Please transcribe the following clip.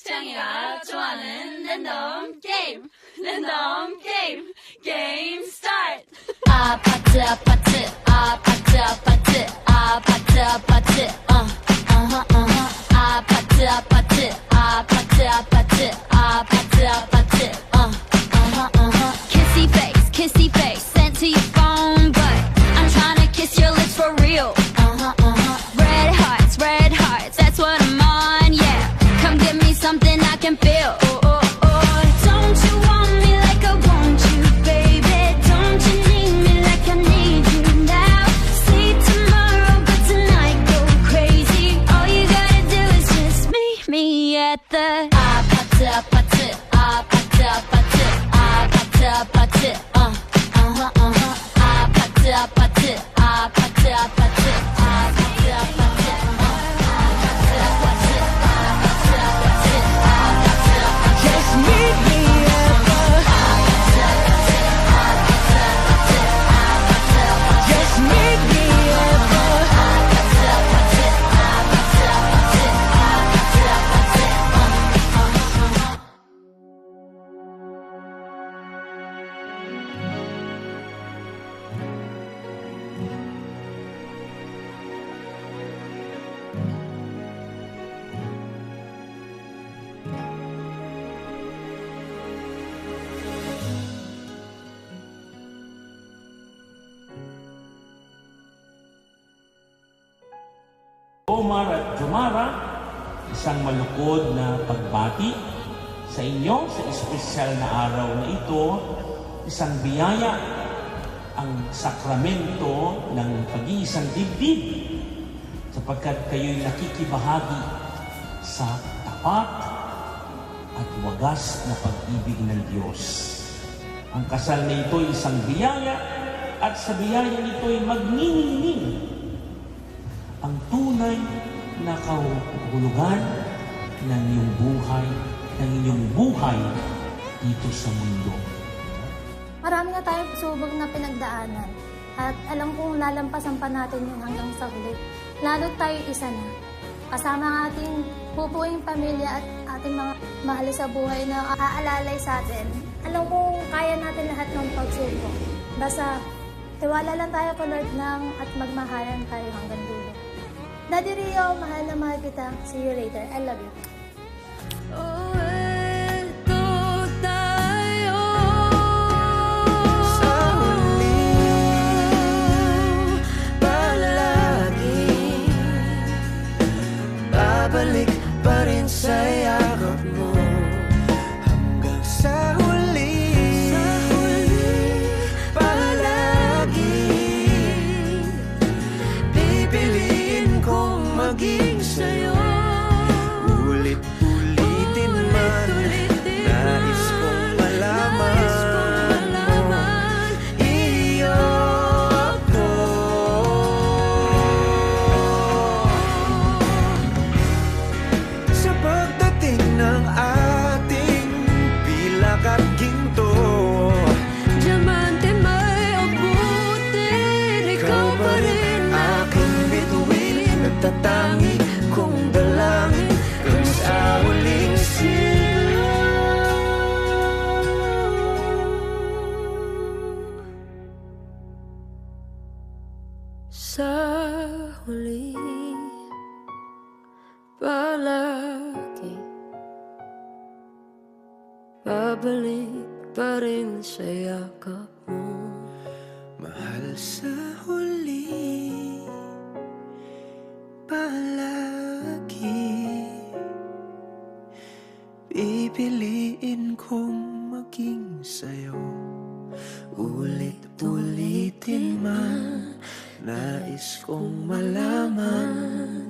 창이가 좋아하는 랜덤 게임 게임 스타트. 아파트 아파트 아파트 아파트 아파트 아파트 아파트 아파트 아파트 아파트 아파트 아파트 kissy face sent to your phone, but I'm trying to kiss your lips for real. Red hearts, that's what I'm on, yeah. Come give me something I can feel. Don't you want me like I want you, baby? Don't you need me like I need you now? Sleep tomorrow, but tonight go crazy. All you gotta do is just meet me at the 아파트 아파트 아파트 아파트 아파트 아파트 아파트 아파트 아파트 아파트 Just meet me at the Just meet me at the Omar at Jomara, isang malukod na pagbati sa inyo sa espesyal na araw na ito, isang biyaya, ang sakramento ng pag-iisang dibdib, sapagkat kayo'y nakikibahagi sa tapat at wagas na pag-ibig ng Diyos. Ang kasal na ito ay isang biyaya, at sa biyaya nito'y magniningning ang tunay na kahulugan ng inyong buhay dito sa mundo. Marami na tayong subok na pinagdaanan at alam kong lalampasan pa natin yun hanggang sa huli. Lalo tayo isa na. Kasama ang ating bubuing pamilya at ating mga mahal sa buhay na aalalay sa atin. Alam kong kaya natin lahat ng pagsubok. Basta tiwala lang tayo kay Lord at magmahalan tayo hanggang dulo. Daddy Rio, mahal na mahal kita. See you later. I love you. Sa huli, palagi babalik pa rin sa yakap mo. Hanggang sa huli, palagi pipiliin kong maging sa'yo. Ulit-ulitin man, nais kong malaman mo, iyo ako. Sa pagdating ng ating pilak at ginto, Diamante may abutin, ikaw pa rin aking bituin, nagtatangi kong dalangin kung sa huling sa huli palagi babalik pa rin sa yakap mo. mahal sa huli, palagi pipiliin kong maging sa'yo. Ulit-ulitin man, nais kong malaman